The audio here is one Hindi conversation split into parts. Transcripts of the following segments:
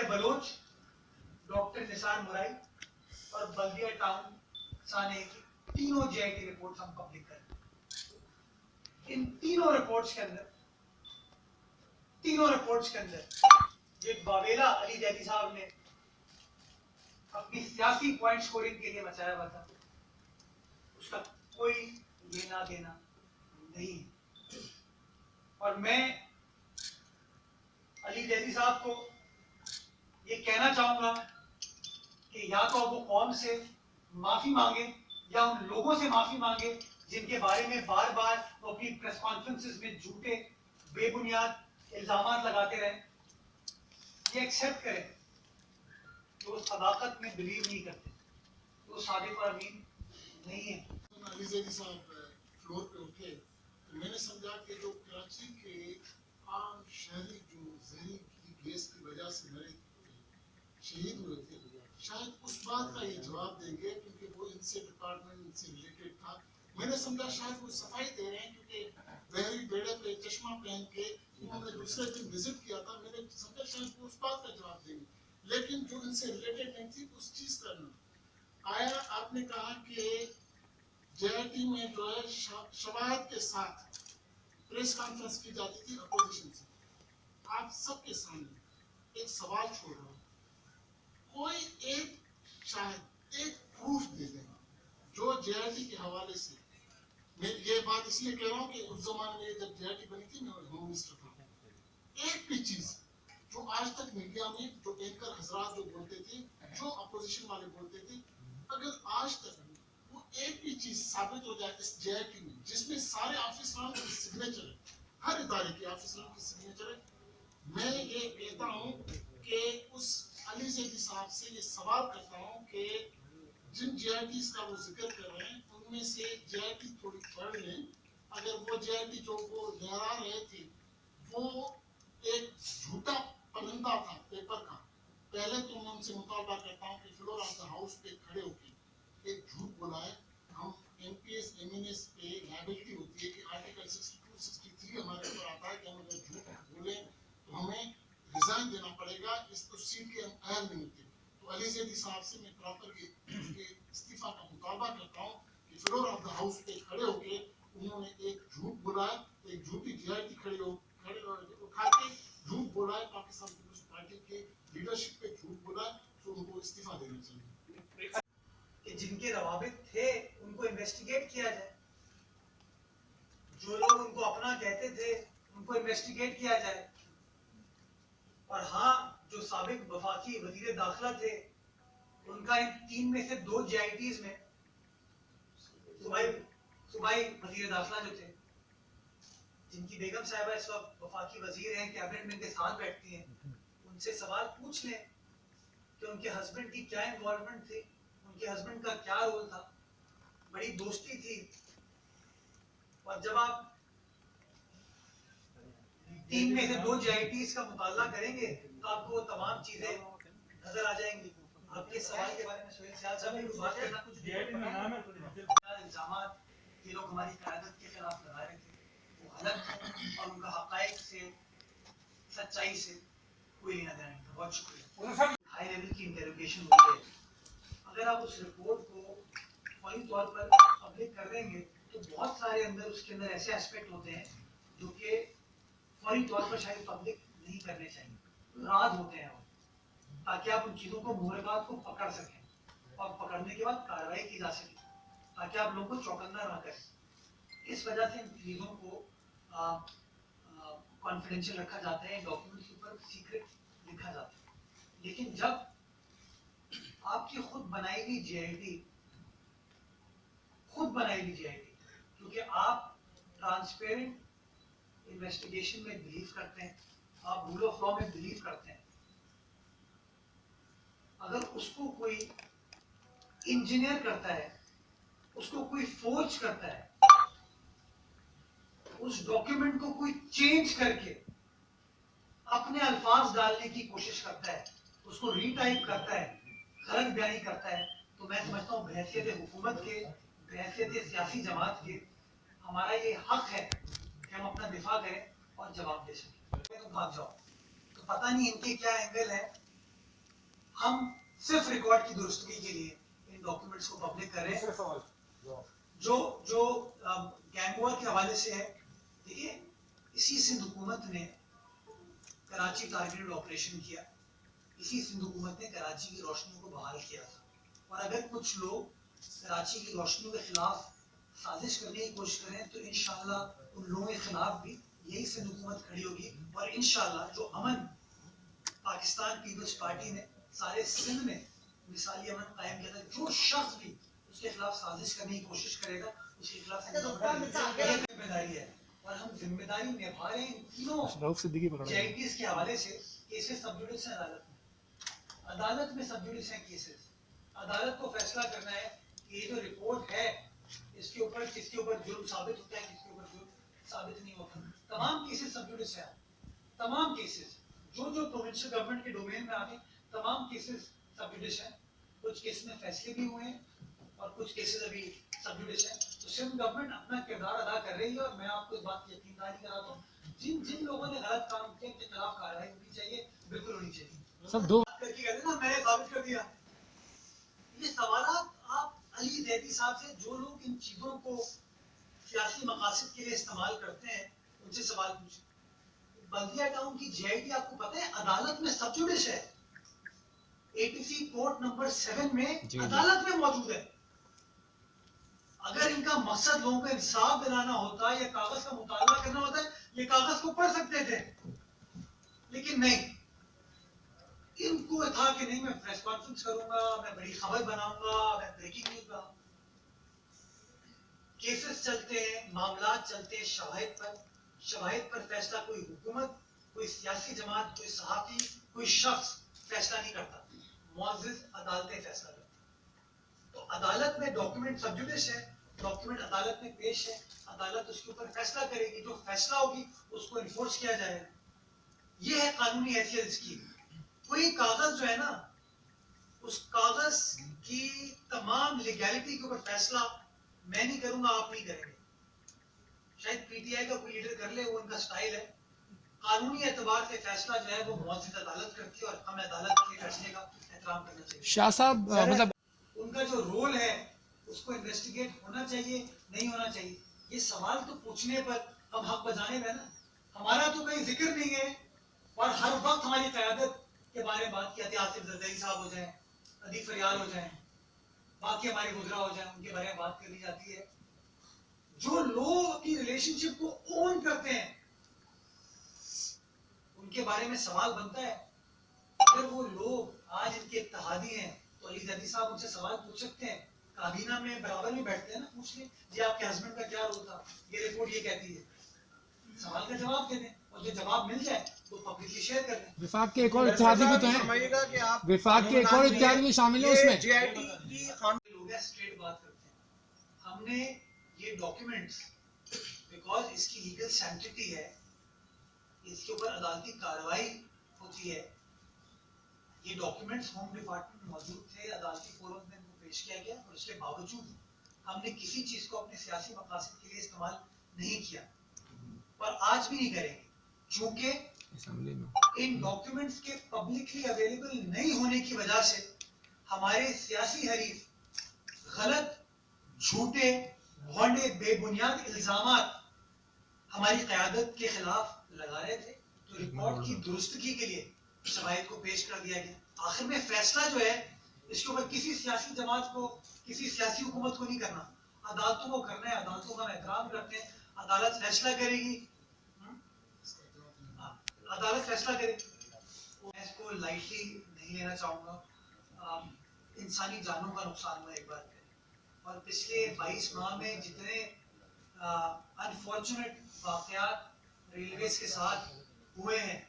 अजय बलोच, डॉक्टर निसार मुराई और बल्दिया टाउन साने की तीनों जेआईटी रिपोर्ट्स हम पब्लिक करें। इन तीनों रिपोर्ट्स के अंदर जो बावेला अली जैदी साहब ने अपनी सियासी पॉइंट स्कोरिंग के लिए मचाया हुआ था, उसका कोई लेना देना नहीं है। और मैं अली जैदी साहब को ये कहना चाहूंगा कि या तो अब वो कौम से माफी मांगे या उन लोगों से माफी मांगे जिनके बारे में बार बार वो अपनी प्रेस कॉन्फ्रेंसेस में झूठे बेबुनियाद इल्जामात लगाते रहे। ये एक्सेप्ट करें कि वो सदाकत में बिलीव नहीं करते, वो सादिक और अमीन नहीं है। अली जैदी साहब फ्लोर पे उठे तो मैंने समझा कि जो कराची के आम शहरी जो जहरीली गैस की वजह से मरे शहीद हुए थे, शायद उस बात का ये जवाब देंगे क्योंकि वो इनसे डिपार्टमेंट इनसे रिलेटेड था। मैंने समझा शायद वो सफाई दे रहे हैं क्योंकि बहरी बेड़े पे चश्मा पहन के उन्होंने दूसरे दिन विजिट किया था। मैंने समझा शायद वो उस बात का जवाब देंगे, लेकिन जो इनसे रिलेटेड नहीं थी उस चीज का ना आया। आपने कहा कि जेआईटी में जो है शवाहद के साथ प्रेस कॉन्फ्रेंस की जाती थी अपोजिशन से। आप सबके सामने एक सवाल छोड़ रहा हूँ, कोई एक शायद एक प्रूफ दे दें जो जेआईटी के हवाले से। मैं ये बात इसलिए कह रहा हूँ कि उस जमाने में जब जेआईटी बनी थी मैं होम मिनिस्टर था, एक भी चीज जो आज तक मीडिया में जो एंकर हजरात जो बोलते थे, जो अपोजिशन वाले बोलते थे, अगर आज तक वो एक भी चीज साबित हो जाए इस जेआईटी में जिसमें सारे ऑफिसरों की सिग्नेचर है, हर इदारे के ऑफिसरों की सिग्नेचर है, मैं ये कहता हूँ कि उस अली जैदी साहब से ये सवाल करता हूँ कि जिन जेआईटीज का वो जिक्र कर रहे हैं उनमें से जेआईटी थोड़ी पढ़ लें। अगर वो जेआईटी जो वो लहरा रहे थे वो एक झूठा परिंदा था पेपर का, पहले तो मैं उनसे मुतालबा करता हूँ कि फ्लोर ऑफ द हाउस पे खड़े होकर एक झूठ बोला है। हम एमपीएस एमएनएस पे लायबिलिटी होती है कि आर्टिकल 62 63 हमारे ऊपर आता है कि हम अगर झूठ बोले तो हमें रिजाइन देना पड़ेगा, इस तो सीट के हम अहल नहीं होते। तो अली जैदी साहब से मैं प्रॉपर इस्तीफा का मुतालबा करता हूँ कि फ्लोर ऑफ द हाउस पे खड़े होके उन्होंने एक झूठ बोला है, एक झूठी जेआईटी खड़े उठा के झूठ बोला है, पाकिस्तान पीपल्स पार्टी के लीडरशिप पे झूठ बोला है, तो उनको इस्तीफा देना चाहिए। कि जिनके रवाबित थे उनको इन्वेस्टिगेट किया जाए, जो लोग उनको अपना कहते थे उनको इन्वेस्टिगेट किया जाए। और हाँ, जो साबिक वफाकी वजीर दाखिला थे उनका इन तीन में से दो जेआईटीज में सूबाई वजीर दाखिला जो थे, जिनकी बेगम साहिबा इस वक्त वफाकी वजीर हैं, कैबिनेट में इनके साथ बैठती हैं, उनसे सवाल पूछ लें कि उनके हस्बैंड की क्या इन्वॉल्वमेंट थी, उनके हस्बैंड का क्या रोल था, बड़ी दोस्ती थी। और जब आप तीन में से दो जेआईटीज का मुताला करेंगे तो आपको वो तमाम चीजें नजर आ जाएंगी। आपके सवाल के बारे में सोहेल सियाल साहब ने बात करना, कुछ इल्जामात ये लोग हमारी क़यादत के खिलाफ लगा रहे थे वो गलत है और उनका हकायक से सच्चाई से कोई लेना देना नहीं था। बहुत शुक्रिया। हाई लेवल की इंटरोगेशन हुई है, अगर आप उस रिपोर्ट को फौरी तौर पर पब्लिक कर देंगे तो बहुत सारे अंदर उसके अंदर ऐसे एस्पेक्ट होते हैं जो कि फौरी तौर पर शायद पब्लिक नहीं करने चाहिए, राज होते हैं वो, ताकि आप उन चीज़ों को मुहरबात को पकड़ सकें और पकड़ने के बाद कार्रवाई की जा सके, ताकि आप लोगों को चौकन्ना ना करें। इस वजह से इन चीज़ों को कॉन्फिडेंशियल रखा जाता है, डॉक्यूमेंट्स के ऊपर सीक्रेट लिखा जाता है। लेकिन जब आपकी खुद बनाई हुई जेआईटी क्योंकि आप ट्रांसपेरेंट इन्वेस्टिगेशन में बिलीव करते हैं, आप रूल ऑफ लॉ में बिलीव करते हैं, अगर उसको कोई इंजीनियर करता है, उसको कोई फोर्ज करता है, उस डॉक्यूमेंट को कोई चेंज करके अपने अल्फाज डालने की कोशिश करता है, उसको रीटाइप करता है, गलत बयानी करता है, तो मैं समझता हूँ बहैसियत हुकूमत के, बहैसियत सियासी जमात के, हमारा ये हक है कि हम अपना दिफा करें और जवाब दे सकें। तो भाग जाओ, तो पता नहीं इनके क्या एंगल है हम सिर्फ रिकॉर्ड की दुरुस्तगी के लिए इन डॉक्यूमेंट्स को पब्लिक कर रहे हैं। जो गैंग वॉर के हवाले से है, देखिए इसी सिंध हुकूमत ने कराची टारगेटेड ऑपरेशन किया, इसी सिंध हुकूमत ने कराची की रोशनियों को बहाल किया था। और अगर कुछ लोग कराची की रोशनियों के खिलाफ साजिश करने की कोशिश करें तो इंशाअल्लाह उन लोगों के खिलाफ भी यही सिंध हुकूमत खड़ी होगी। और इंशाअल्लाह जो अमन पाकिस्तान पीपल्स पार्टी ने सारे सिंध में मिसाली अमन कायम किया था, जो शख्स भी उसके खिलाफ साजिश करने की कोशिश करेगा उसके खिलाफ जिम्मेदारी है। और हम जिम्मेदारी निभा रहे हैं। तीनों जेआईटीज के हवाले से केसेस सब जुडिस हैं अदालत में सब जुडिस हैं केसेस। अदालत को फैसला करना है कि ये जो रिपोर्ट है इसके ऊपर किसके ऊपर जुर्म साबित होता है, किसके ऊपर जुर्म साबित नहीं होता। तमाम केसेस सब जुडिस हैं, तमाम केसेस जो प्रोविंशियल गवर्नमेंट के डोमेन में आते तमाम केसेस सब जुडिस हैं। कुछ केसेस में फैसले भी हुए हैं और कुछ केसेस अभी सब जुडिस हैं। तो सिंध गवर्नमेंट अपना किरदार अदा कर रही है और मैं आपको इस बात की यकीनदारी कराता हूँ, जिन लोगों ने गलत काम किया उनके खिलाफ कार्रवाई होनी चाहिए, बिल्कुल होनी चाहिए। सब दो करके कहते हैं ना मैंने साबित कर दिया। ये सवाल आप अली जैदी साहब से, जो लोग इन चीजों को सियासी मकासद के लिए इस्तेमाल करते हैं, उनसे सवाल पूछे। बल्दिया टाउन की जेआईटी आपको पता है अदालत में सब जुडिस है, एटीसी कोर्ट नंबर 7 में अदालत में मौजूद है। अगर इनका मकसद लोगों को इंसाफ दिलाना होता या कागज का मुताला करना होता है, ये कागज को पढ़ सकते थे, लेकिन नहीं। इनको था कि नहीं मैं प्रेस कॉन्फ्रेंस करूंगा, मैं बड़ी खबर बनाऊंगा, मैं ब्रेकिंग न्यूज बनाऊंगा। केसेस चलते हैं, मामला चलते हैं शवाहिद पर फैसला कोई हुकूमत, कोई सियासी जमात, कोई सहाफी, कोई शख्स फैसला नहीं करता, मुअज़्ज़िज़ अदालतें फैसला करती। तो अदालत में डॉक्यूमेंट सब जुडिस है, डॉक्यूमेंट अदालत में पेश है, अदालत उसके ऊपर फैसला करेगी, जो फैसला होगी उसको इन्फोर्स किया जाएगा। ये है कानूनी हैसियत इसकी। कोई कागज जो है ना, उस कागज की तमाम लीगैलिटी के ऊपर फैसला मैं नहीं करूंगा, आप नहीं करेंगे। शायद पीटीआई का कोई लीडर कर ले, वो उनका स्टाइल है। कानूनी एतबार से फैसला जो है वो मुअज़्ज़िज़ अदालत करती है और हमें अदालत के फैसले का एहतराम करना चाहिए। शाह साहब मतलब उनका जो रोल है उसको इन्वेस्टिगेट होना चाहिए, नहीं होना चाहिए, ये सवाल तो पूछने पर हम हक बजाने में ना, हमारा तो कोई जिक्र नहीं है। और हर वक्त हमारी क़यादत के बारे में बात की जाती है, आसिफ ज़रदारी साहब हो जाए, अदीब फरियाल हो जाए, बाकी हमारे गुजरा हो जाए, उनके बारे में बात करी जाती है। जो लोग अपनी रिलेशनशिप को ओन करते हैं उनके बारे में सवाल बनता है। अगर वो लोग आज इनके इत्तेहादी हैं तो अली जैदी साहब उनसे सवाल पूछ सकते हैं, काबीना में बराबर में बैठते हैं ना, पूछ ले जी आपके हस्बैंड का क्या रोल था, ये रिपोर्ट ये कहती है, सवाल का जवाब दे दें और जो जवाब मिल जाए तो पब्लिकली शेयर कर दें। विफाक के एक और इत्तेहादी भी तो हैं, विफाक के एक और इत्तेहादी भी शामिल है उसमें। जेआईटी की लोग स्ट्रेट बात करते हैं। हमने ये डॉक्यूमेंट्स बिकॉज इसकी लीगल सैंक्टिटी है, इसके ऊपर अदालती कार्रवाई होती है, ये डॉक्यूमेंट्स होम डिपार्टमेंट में मौजूद थे, अदालती फोरम में इनको पेश किया गया और उसके बावजूद हमने किसी चीज को अपने सियासी मकासद के लिए इस्तेमाल नहीं किया और आज भी नहीं करेंगे, क्योंकि इन डॉक्यूमेंट्स के पब्लिकली अवेलेबल नहीं होने की वजह से हमारे सियासी हरीफ गलत, झूठे, भोंडे, बेबुनियाद इल्जामात हमारी क़यादत के खिलाफ लगा रहे थे। तो रिपोर्ट की दुरुस्तगी के लिए शवाहिद को पेश कर दिया गया। आखिर में फैसला जो है इसके ऊपर किसी सियासी जमात को, किसी सियासी हुकूमत को नहीं करना, अदालतों को करना है। अदालतों का हम एहतराम करते हैं, अदालत फैसला करेगी, अदालत फैसला करेगी। मैं इसको लाइटली नहीं लेना चाहूँगा। इंसानी जानों का नुकसान हुआ एक बार और पिछले 22 माह में जितने अनफॉर्चुनेट वाक़यात रेलवेज के साथ हुए हैं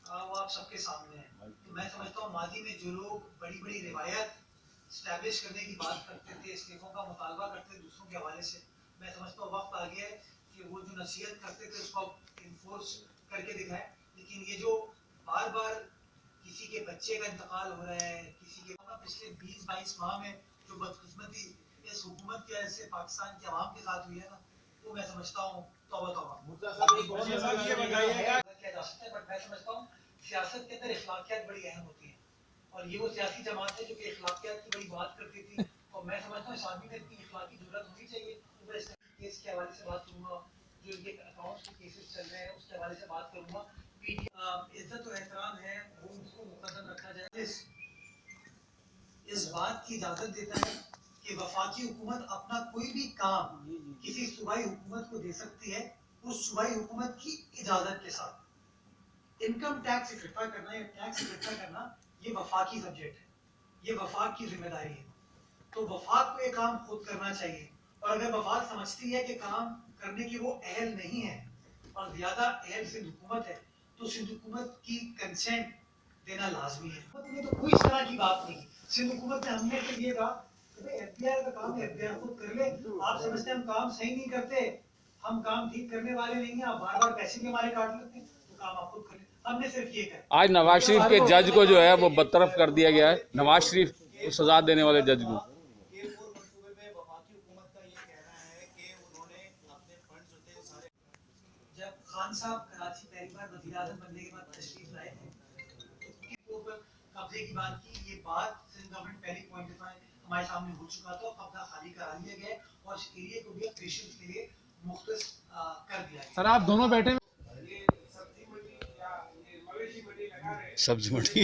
वो आप सबके सामने हैं। तो मैं समझता हूँ माजी में जो लोग बड़ी बड़ी रिवायत स्टैब्लिश करने की बात करते थे, इस्तीफों का मुतालबा करते थे दूसरों के हवाले से, मैं समझता हूँ वक्त आ गया है कि वो जो नसीहत करते थे उसको इन्फोर्स करके दिखाएं। लेकिन ये जो बार बार किसी के बच्चे का इंतकाल हो रहा है, किसी के पिछले 20-22 माह में जो बदकिस्मती इस हुकूमत की वजह से पाकिस्तान के अवाम के साथ हुई है ना, वो मैं समझता हूँ तौबा तौबा किया जा सकता है। बट मैं समझता हूँ सियासत के अंदर इखलाकियात बड़ी अहम होती हैं और ये वो सियासी जमात है जो कि अखलाकियात की बड़ी बात करती थी, और मैं समझता हूँ इस आदमी में इतनी अखलाकी जरूरत होनी चाहिए। तो मैं इस केस के हवाले से बात करूँगा, जो ये अकाउंट्स के केसेस चल रहे हैं उसके हवाले से बात करूँगा। इज्जत और एहतराम है वो उसको मुकद्दम रखा जाए। इस बात की इजाजत देता है कि वफाकी हुकूमत अपना कोई भी काम किसी सूबाई हुकूमत को दे सकती है, उस सूबाई हुकूमत की इजाजत के साथ। इनकम टैक्स इकट्ठा करना या टैक्स इकट्ठा करना ये वफाकी सब्जेक्ट है, ये वफाक की जिम्मेदारी है। तो वफाक को ये काम खुद करना चाहिए, और अगर वफाक समझती है कि काम करने की वो अहल नहीं है और ज्यादा अहल सिंध हुकूमत है, तो सिंध हुकूमत की कंसेंट देना लाजमी है। तो कोई इस तरह की बात नहीं। सिंध हुकूमत ने हमने तो ये कहा एफबीआई का काम है, एफबीआई खुद कर ले। आप समझते हैं हम काम सही नहीं करते, हम काम ठीक करने वाले नहीं हैं, आप बार बार पैसे भी हमारे काट लेते हैं, तो काम आप खुद कर ले। हमने सिर्फ ये कहा। आज नवाज शरीफ के जज को जो है वो बरतरफ कर दिया गया है, नवाज शरीफ को सजा देने वाले जज को। जब खान साहब कराची पहली बार वज़ीर आज़म बनने के बाद तशरीफ लाए थे, तो ऊपर कब्जे की बात की, ये बात सिंध गवर्नमेंट पहली पॉइंट हमारे सामने हो चुका था, कब्जा खाली करा लिया गया और इस एरिया को भी पेशेंट्स के लिए मुख्तस कर दिया गया। सर आप दोनों बैठे सब्जी मंडी